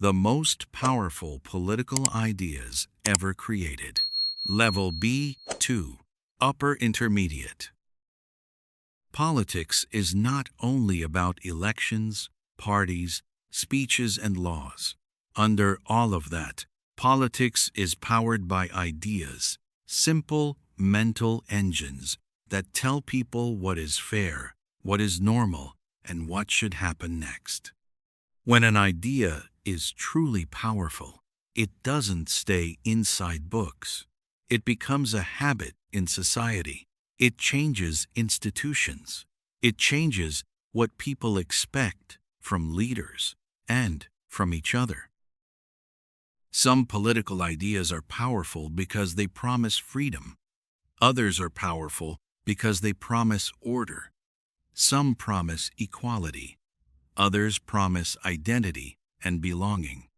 the most powerful political ideas ever created. Level B2, Upper Intermediate. Politics is not only about elections, parties, speeches, and laws. Under all of that, politics is powered by ideas, simple mental engines that tell people what is fair, what is normal, and what should happen next. When an idea is truly powerful, it doesn't stay inside books. It becomes a habit in society. It changes institutions. It changes what people expect from leaders and from each other. Some political ideas are powerful because they promise freedom. Others are powerful because they promise order. Some promise equality. Others promise identity and belonging.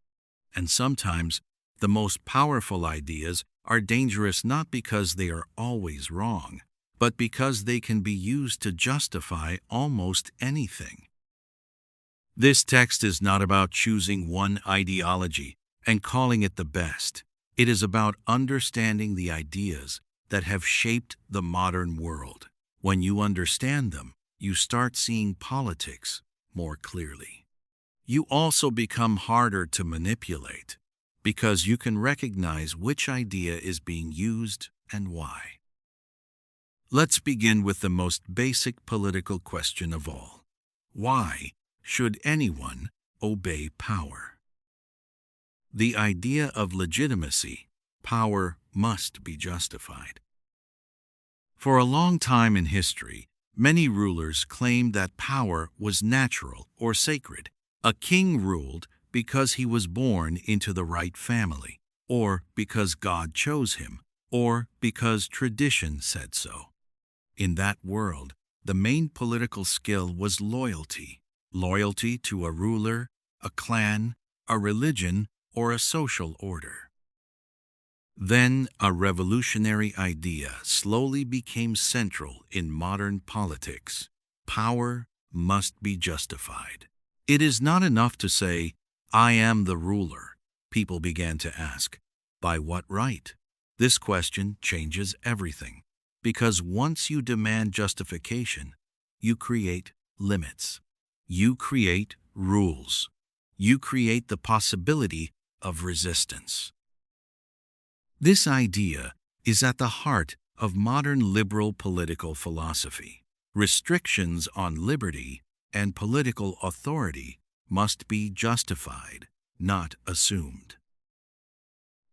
And sometimes, the most powerful ideas are dangerous not because they are always wrong, but because they can be used to justify almost anything. This text is not about choosing one ideology and calling it the best. It is about understanding the ideas that have shaped the modern world. When you understand them, you start seeing politics more clearly. You also become harder to manipulate because you can recognize which idea is being used and why. Let's begin with the most basic political question of all. Why should anyone obey power? The idea of legitimacy, power must be justified. For a long time in history, many rulers claimed that power was natural or sacred. A king ruled because he was born into the right family, or because God chose him, or because tradition said so. In that world, the main political skill was loyalty. Loyalty to a ruler, a clan, a religion, or a social order. Then a revolutionary idea slowly became central in modern politics. Power must be justified. It is not enough to say, "I am the ruler," people began to ask. By what right? This question changes everything, because once you demand justification, you create limits. You create rules. You create the possibility of resistance. This idea is at the heart of modern liberal political philosophy. Restrictions on liberty and political authority must be justified, not assumed.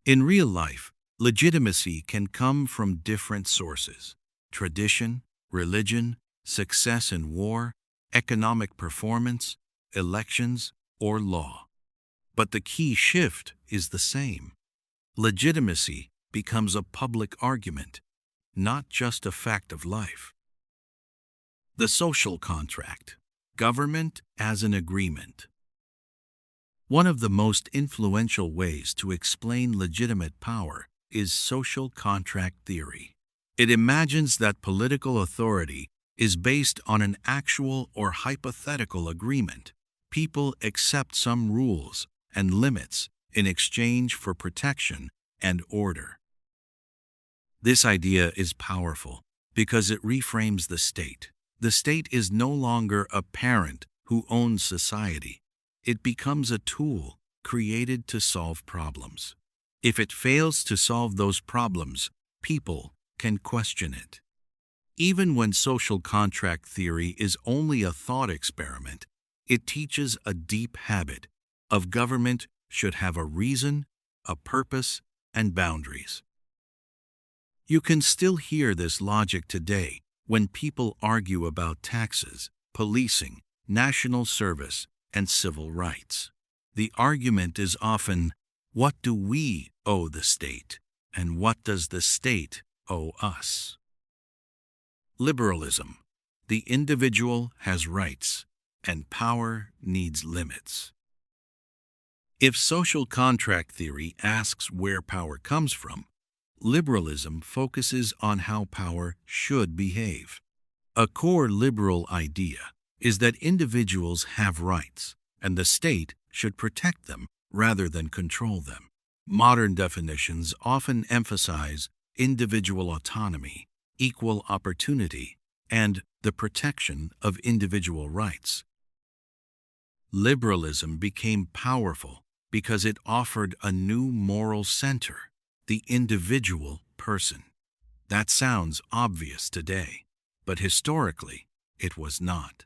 In real life, legitimacy can come from different sources: tradition, religion, success in war, economic performance, elections, or law. But the key shift is the same. Legitimacy becomes a public argument, not just a fact of life. The social contract, government as an agreement. One of the most influential ways to explain legitimate power is social contract theory. It imagines that political authority is based on an actual or hypothetical agreement. People accept some rules and limits in exchange for protection and order. This idea is powerful because it reframes the state. The state is no longer a parent who owns society. It becomes a tool created to solve problems. If it fails to solve those problems, people can question it. Even when social contract theory is only a thought experiment, it teaches a deep habit of government should have a reason, a purpose, and boundaries. You can still hear this logic today when people argue about taxes, policing, national service, and civil rights. The argument is often, what do we owe the state, and what does the state owe us? Liberalism. The individual has rights, and power needs limits. If social contract theory asks where power comes from, liberalism focuses on how power should behave. A core liberal idea is that individuals have rights, and the state should protect them rather than control them. Modern definitions often emphasize individual autonomy, equal opportunity, and the protection of individual rights. Liberalism became powerful because it offered a new moral center, the individual person. That sounds obvious today, but historically, it was not.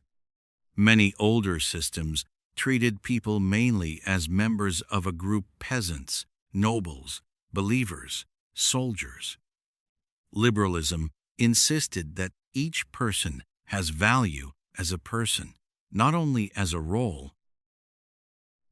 Many older systems treated people mainly as members of a group: peasants, nobles, believers, soldiers. Liberalism insisted that each person has value as a person, not only as a role.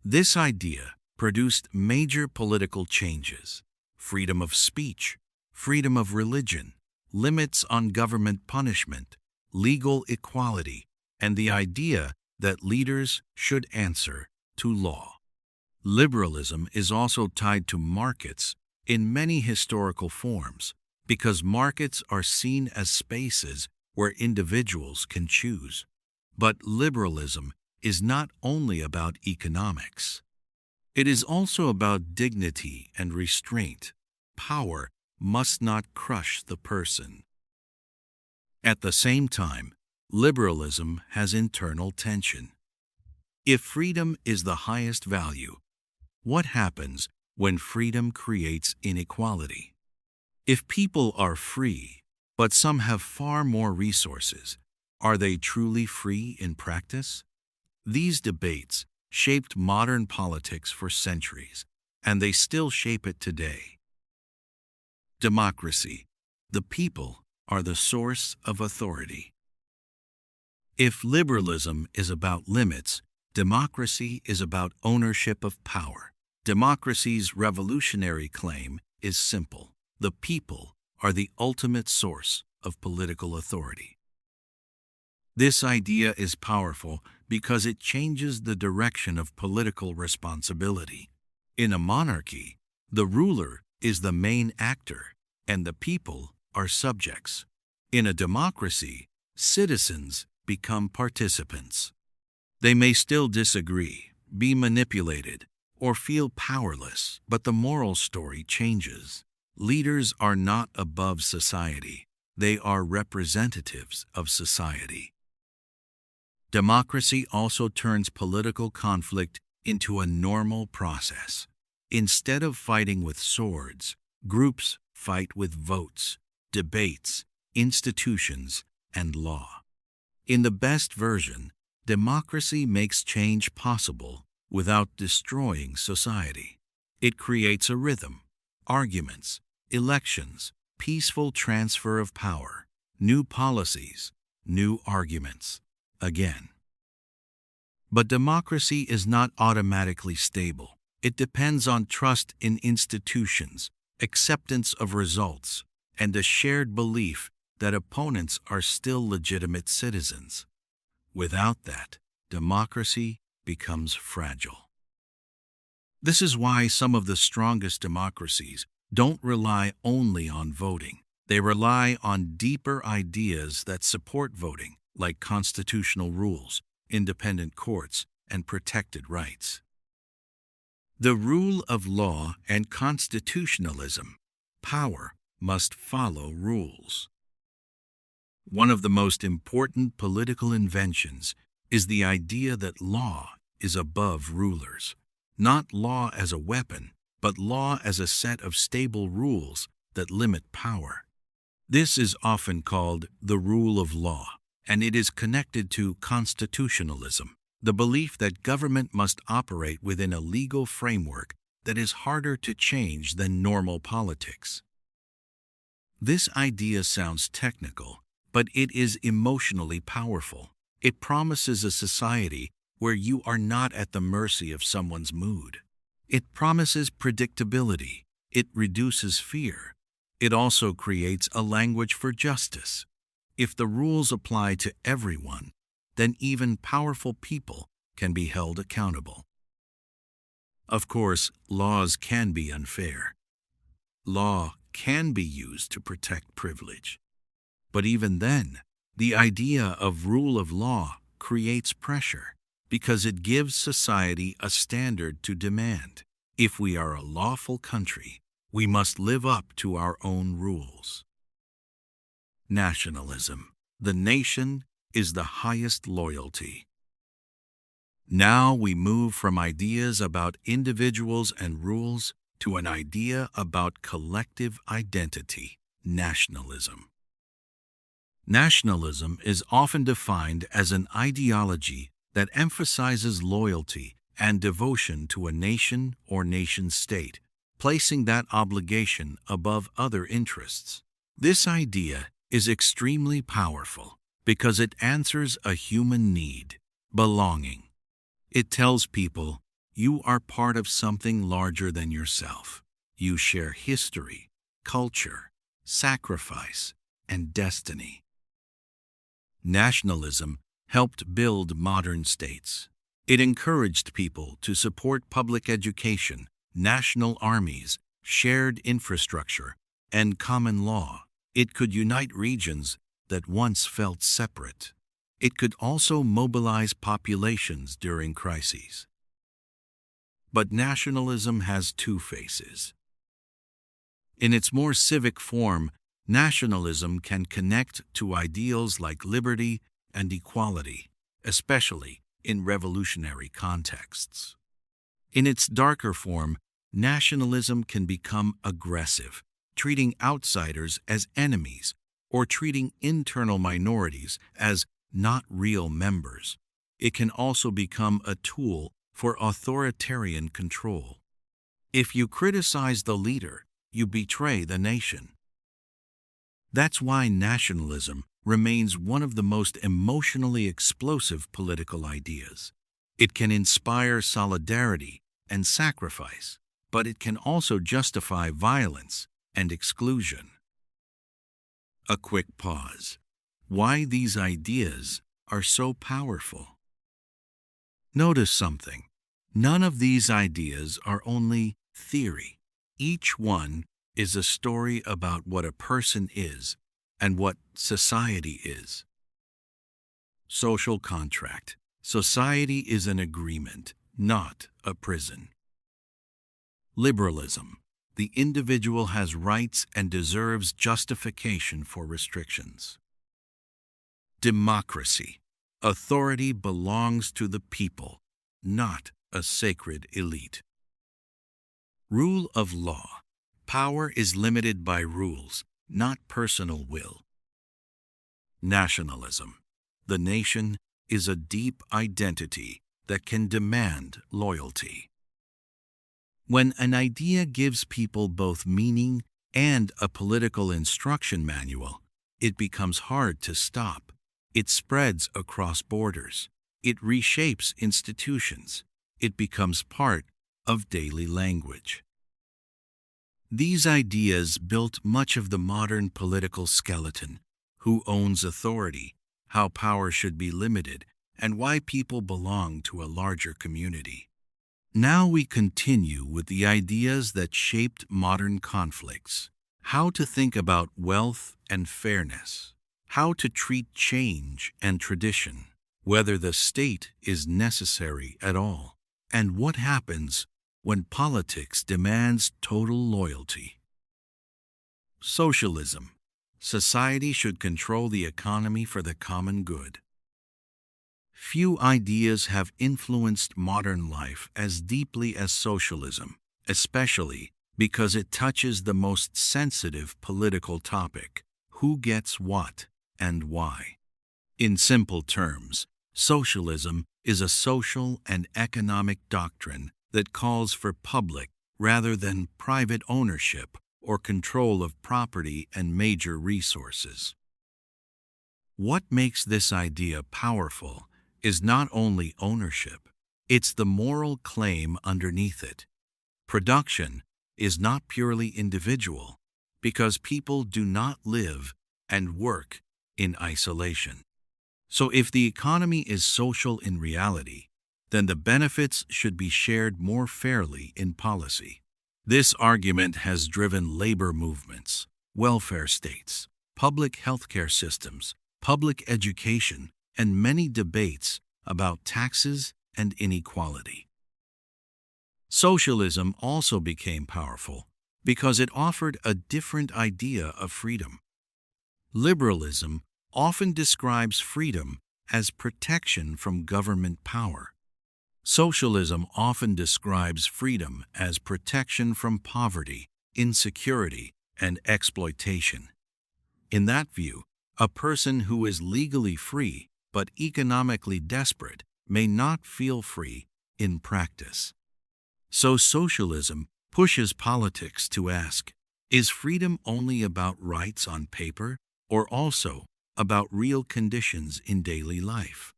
This idea produced major political changes: freedom of speech, freedom of religion, limits on government punishment, legal equality, and the idea that leaders should answer to law. Liberalism is also tied to markets in many historical forms because markets are seen as spaces where individuals can choose. But liberalism is not only about economics. It is also about dignity and restraint. Power must not crush the person. At the same time, liberalism has internal tension. If freedom is the highest value, what happens when freedom creates inequality? If people are free, but some have far more resources, are they truly free in practice? These debates shaped modern politics for centuries, and they still shape it today. Democracy. The people are the source of authority. If liberalism is about limits, democracy is about ownership of power. Democracy's revolutionary claim is simple: the people are the ultimate source of political authority. This idea is powerful because it changes the direction of political responsibility. In a monarchy, the ruler is the main actor, and the people are subjects. In a democracy, citizens become participants. They may still disagree, be manipulated, or feel powerless, but the moral story changes. Leaders are not above society. They are representatives of society. Democracy also turns political conflict into a normal process. Instead of fighting with swords, groups fight with votes, debates, institutions, and law. In the best version, democracy makes change possible without destroying society. It creates a rhythm: arguments, elections, peaceful transfer of power, new policies, new arguments. Again. But democracy is not automatically stable. It depends on trust in institutions, acceptance of results, and a shared belief that opponents are still legitimate citizens. Without that, democracy becomes fragile. This is why some of the strongest democracies don't rely only on voting. They rely on deeper ideas that support voting, like constitutional rules, independent courts, and protected rights. The rule of law and constitutionalism. Power must follow rules. One of the most important political inventions is the idea that law is above rulers. Not law as a weapon, but law as a set of stable rules that limit power. This is often called the rule of law, and it is connected to constitutionalism, the belief that government must operate within a legal framework that is harder to change than normal politics. This idea sounds technical, but it is emotionally powerful. It promises a society where you are not at the mercy of someone's mood. It promises predictability. It reduces fear. It also creates a language for justice. If the rules apply to everyone, then even powerful people can be held accountable. Of course, laws can be unfair. Law can be used to protect privilege. But even then, the idea of rule of law creates pressure because it gives society a standard to demand. If we are a lawful country, we must live up to our own rules. Nationalism. The nation is the highest loyalty. Now we move from ideas about individuals and rules to an idea about collective identity, nationalism. Nationalism is often defined as an ideology that emphasizes loyalty and devotion to a nation or nation-state, placing that obligation above other interests. This idea is extremely powerful because it answers a human need, belonging. It tells people, you are part of something larger than yourself. You share history, culture, sacrifice, and destiny. Nationalism helped build modern states. It encouraged people to support public education, national armies, shared infrastructure, and common law. It could unite regions that once felt separate. It could also mobilize populations during crises. But nationalism has two faces. In its more civic form, nationalism can connect to ideals like liberty and equality, especially in revolutionary contexts. In its darker form, nationalism can become aggressive, treating outsiders as enemies or treating internal minorities as not real members. It can also become a tool for authoritarian control. If you criticize the leader, you betray the nation. That's why nationalism remains one of the most emotionally explosive political ideas. It can inspire solidarity and sacrifice, but it can also justify violence and exclusion. A quick pause. Why these ideas are so powerful? Notice something. None of these ideas are only theory. Each one is a story about what a person is and what society is. Social contract. Society is an agreement, not a prison. Liberalism. The individual has rights and deserves justification for restrictions. Democracy. Authority belongs to the people, not a sacred elite. Rule of law. Power is limited by rules, not personal will. Nationalism. The nation is a deep identity that can demand loyalty. When an idea gives people both meaning and a political instruction manual, it becomes hard to stop. It spreads across borders. It reshapes institutions. It becomes part of daily language. These ideas built much of the modern political skeleton: who owns authority, how power should be limited, and why people belong to a larger community. Now we continue with the ideas that shaped modern conflicts: how to think about wealth and fairness, how to treat change and tradition, whether the state is necessary at all, and what happens when politics demands total loyalty. Socialism. Society should control the economy for the common good. Few ideas have influenced modern life as deeply as socialism, especially because it touches the most sensitive political topic: who gets what and why. In simple terms, socialism is a social and economic doctrine that calls for public rather than private ownership or control of property and major resources. What makes this idea powerful is not only ownership, it's the moral claim underneath it. Production is not purely individual because people do not live and work in isolation. So if the economy is social in reality, then the benefits should be shared more fairly in policy. This argument has driven labor movements, welfare states, public healthcare systems, public education, and many debates about taxes and inequality. Socialism also became powerful because it offered a different idea of freedom. Liberalism often describes freedom as protection from government power. Socialism often describes freedom as protection from poverty, insecurity, and exploitation. In that view, a person who is legally free but economically desperate may not feel free in practice. So socialism pushes politics to ask, is freedom only about rights on paper or also about real conditions in daily life?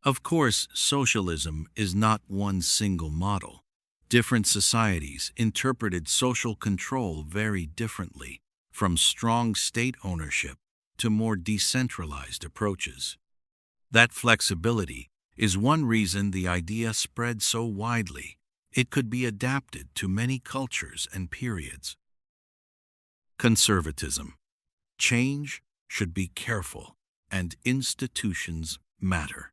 Of course, socialism is not one single model. Different societies interpreted social control very differently, from strong state ownership to more decentralized approaches. That flexibility is one reason the idea spread so widely. It could be adapted to many cultures and periods. Conservatism. Change should be careful, and institutions matter.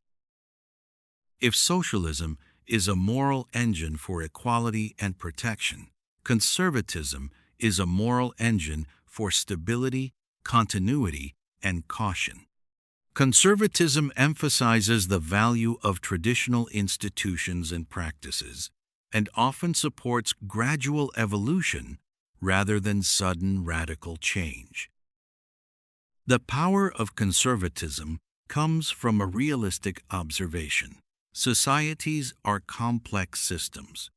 If socialism is a moral engine for equality and protection, conservatism is a moral engine for stability, continuity, and caution. Conservatism emphasizes the value of traditional institutions and practices, and often supports gradual evolution rather than sudden radical change. The power of conservatism comes from a realistic observation. Societies are complex systems.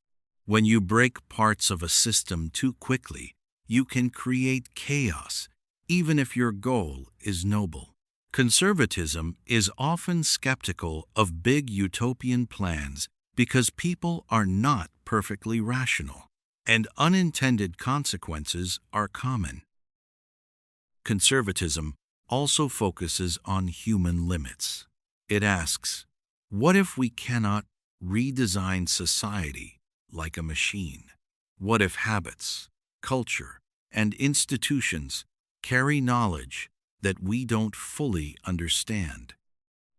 When you break parts of a system too quickly, you can create chaos, even if your goal is noble. Conservatism is often skeptical of big utopian plans because people are not perfectly rational, and unintended consequences are common. Conservatism also focuses on human limits. It asks, what if we cannot redesign society like a machine? What if habits, culture, and institutions carry knowledge that we don't fully understand?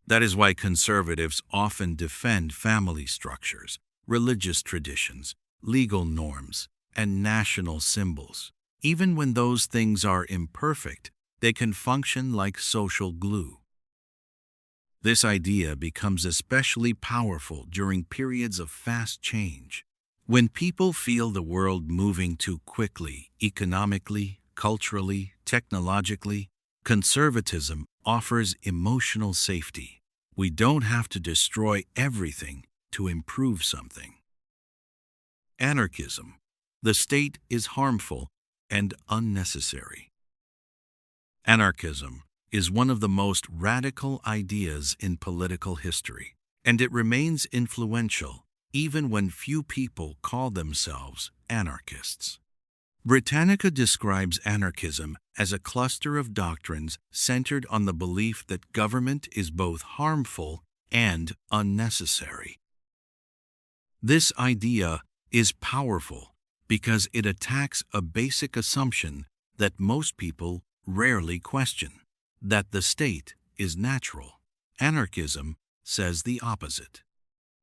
That is why conservatives often defend family structures, religious traditions, legal norms, and national symbols. Even when those things are imperfect, they can function like social glue. This idea becomes especially powerful during periods of fast change. When people feel the world moving too quickly, economically, culturally, technologically, conservatism offers emotional safety. We don't have to destroy everything to improve something. Anarchism. The state is harmful and unnecessary. Anarchism is one of the most radical ideas in political history, and it remains influential even when few people call themselves anarchists. Britannica describes anarchism as a cluster of doctrines centered on the belief that government is both harmful and unnecessary. This idea is powerful because it attacks a basic assumption that most people rarely question, that the state is natural. Anarchism says the opposite.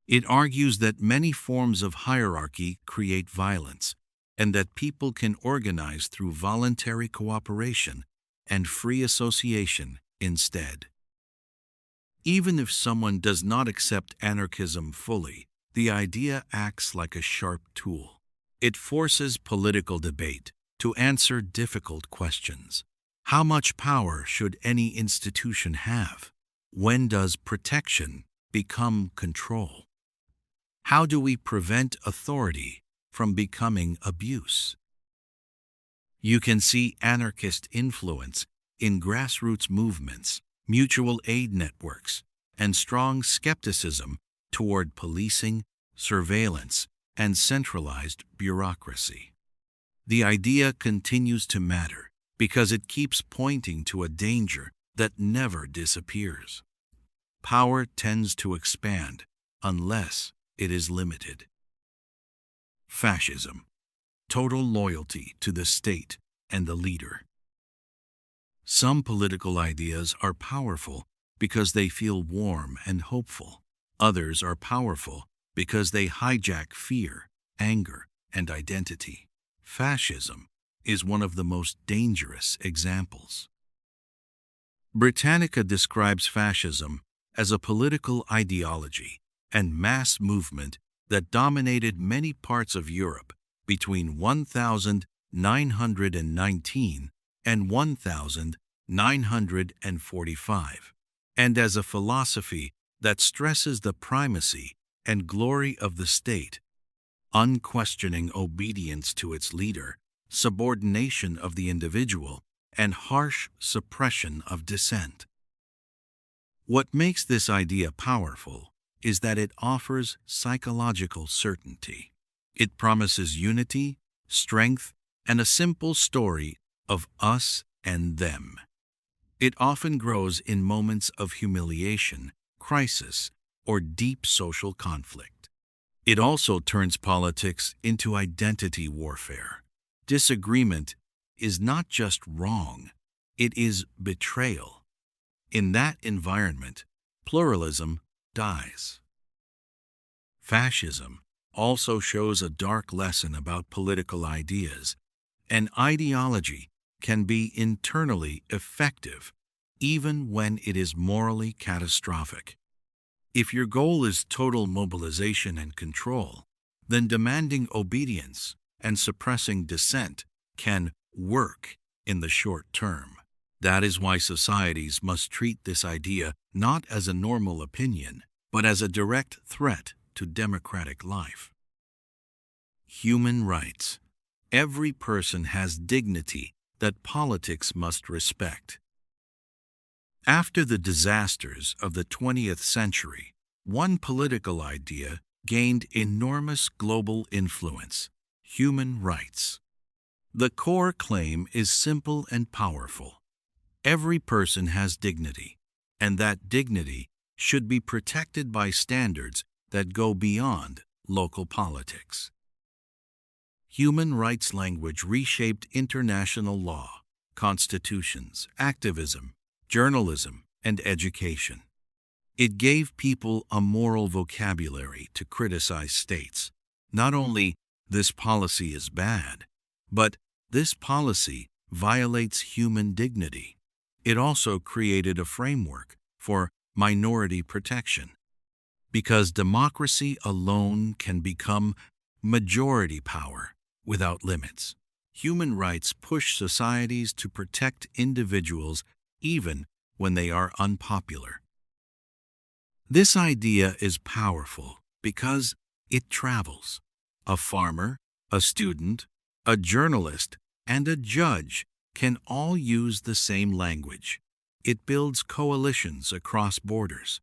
It argues that many forms of hierarchy create violence, and that people can organize through voluntary cooperation and free association instead. Even if someone does not accept anarchism fully, the idea acts like a sharp tool. It forces political debate to answer difficult questions. How much power should any institution have? When does protection become control? How do we prevent authority from becoming abuse? You can see anarchist influence in grassroots movements, mutual aid networks, and strong skepticism toward policing, surveillance, and centralized bureaucracy. The idea continues to matter because it keeps pointing to a danger that never disappears. Power tends to expand unless it is limited. Fascism. Total loyalty to the state and the leader. Some political ideas are powerful because they feel warm and hopeful. Others are powerful because they hijack fear, anger, and identity. Fascism is one of the most dangerous examples. Britannica describes fascism as a political ideology and mass movement that dominated many parts of Europe between 1919 and 1945, and as a philosophy that stresses the primacy and glory of the state, unquestioning obedience to its leader, subordination of the individual, and harsh suppression of dissent. What makes this idea powerful is that it offers psychological certainty. It promises unity, strength, and a simple story of us and them. It often grows in moments of humiliation, crisis, or deep social conflict. It also turns politics into identity warfare. Disagreement is not just wrong, it is betrayal. In that environment, pluralism dies. Fascism also shows a dark lesson about political ideas. An ideology can be internally effective, even when it is morally catastrophic. If your goal is total mobilization and control, then demanding obedience and suppressing dissent can work in the short term. That is why societies must treat this idea not as a normal opinion, but as a direct threat to democratic life. Human rights. Every person has dignity that politics must respect. After the disasters of the 20th century, one political idea gained enormous global influence: human rights. The core claim is simple and powerful. Every person has dignity, and that dignity should be protected by standards that go beyond local politics. Human rights language reshaped international law, constitutions, activism, journalism, and education. It gave people a moral vocabulary to criticize states. Not only this policy is bad, but this policy violates human dignity. It also created a framework for minority protection. Because democracy alone can become majority power without limits. Human rights push societies to protect individuals even when they are unpopular. This idea is powerful because it travels. A farmer, a student, a journalist, and a judge can all use the same language. It builds coalitions across borders.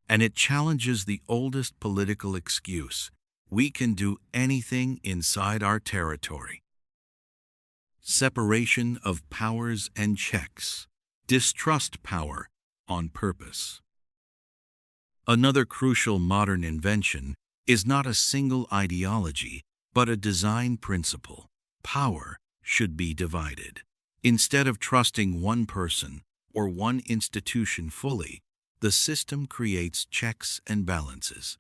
And it challenges the oldest political excuse: we can do anything inside our territory. Separation of powers and checks. Distrust power on purpose. Another crucial modern invention is not a single ideology, but a design principle. Power should be divided. Instead of trusting one person or one institution fully, the system creates checks and balances.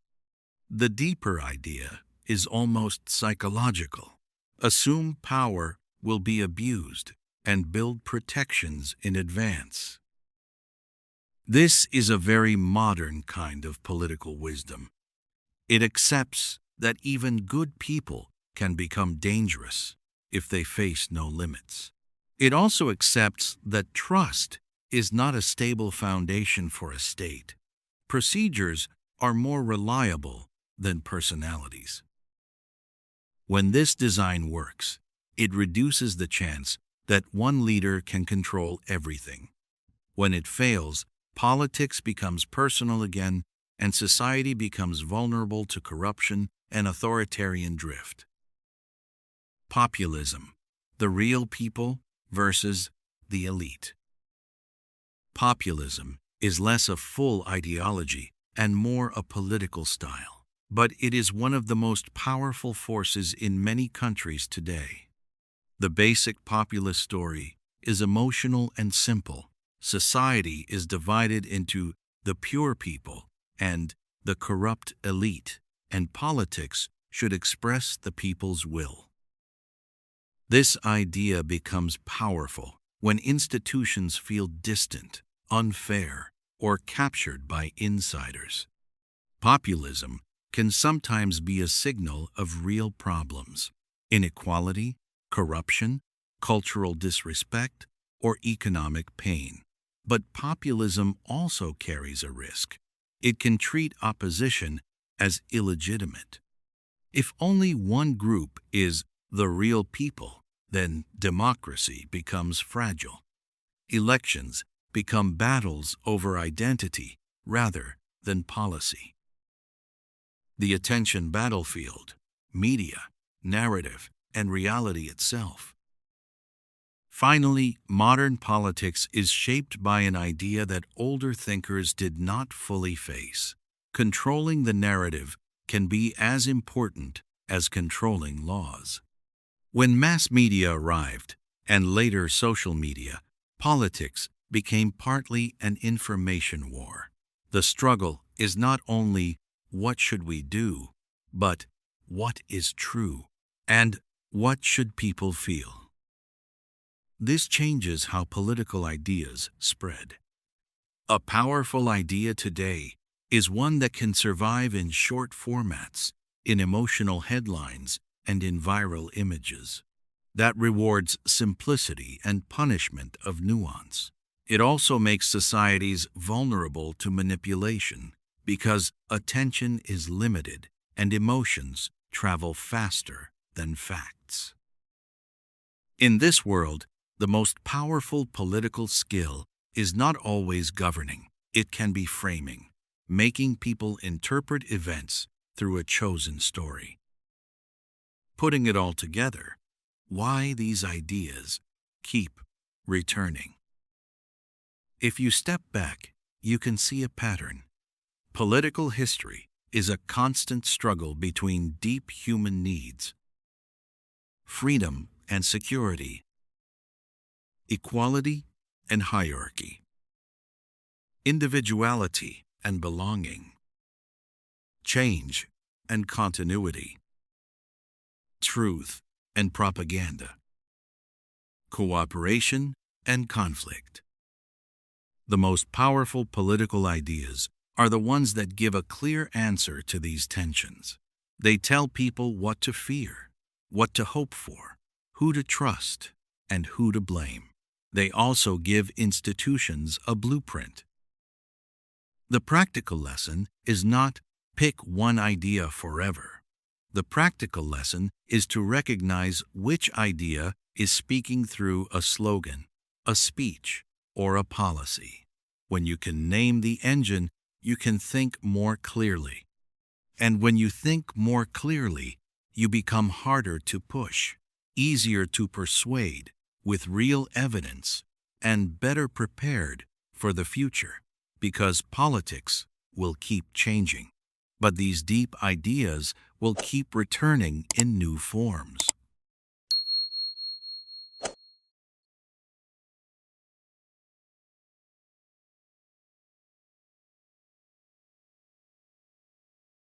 The deeper idea is almost psychological. Assume power will be abused and build protections in advance. This is a very modern kind of political wisdom. It accepts that even good people can become dangerous if they face no limits. It also accepts that trust is not a stable foundation for a state. Procedures are more reliable than personalities. When this design works, it reduces the chance that one leader can control everything. When it fails, politics becomes personal again, and society becomes vulnerable to corruption and authoritarian drift. Populism, the real people versus the elite. Populism is less a full ideology and more a political style, but it is one of the most powerful forces in many countries today. The basic populist story is emotional and simple. Society is divided into the pure people and the corrupt elite. and politics should express the people's will. This idea becomes powerful when institutions feel distant, unfair, or captured by insiders. Populism can sometimes be a signal of real problems: inequality, corruption, cultural disrespect, or economic pain. But populism also carries a risk. It can treat opposition as illegitimate. If only one group is the real people, then democracy becomes fragile. Elections become battles over identity rather than policy. The attention battlefield, media, narrative, and reality itself. Finally, modern politics is shaped by an idea that older thinkers did not fully face. Controlling the narrative can be as important as controlling laws. When mass media arrived, and later social media, politics became partly an information war. The struggle is not only what should we do, but what is true, and what should people feel. This changes how political ideas spread. A powerful idea today is one that can survive in short formats, in emotional headlines, and in viral images. That rewards simplicity and punishment of nuance. It also makes societies vulnerable to manipulation because attention is limited and emotions travel faster than facts. In this world, the most powerful political skill is not always governing. It can be framing, making people interpret events through a chosen story. Putting it all together, why these ideas keep returning. If you step back, you can see a pattern. Political history is a constant struggle between deep human needs: freedom and security, equality and hierarchy, individuality and belonging, change and continuity, truth and propaganda, cooperation and conflict. The most powerful political ideas are the ones that give a clear answer to these tensions. They tell people what to fear, what to hope for, who to trust, and who to blame. They also give institutions a blueprint. The practical lesson is not pick one idea forever. The practical lesson is to recognize which idea is speaking through a slogan, a speech, or a policy. When you can name the engine, you can think more clearly. And when you think more clearly, you become harder to push, easier to persuade, with real evidence, and better prepared for the future, because politics will keep changing. But these deep ideas will keep returning in new forms.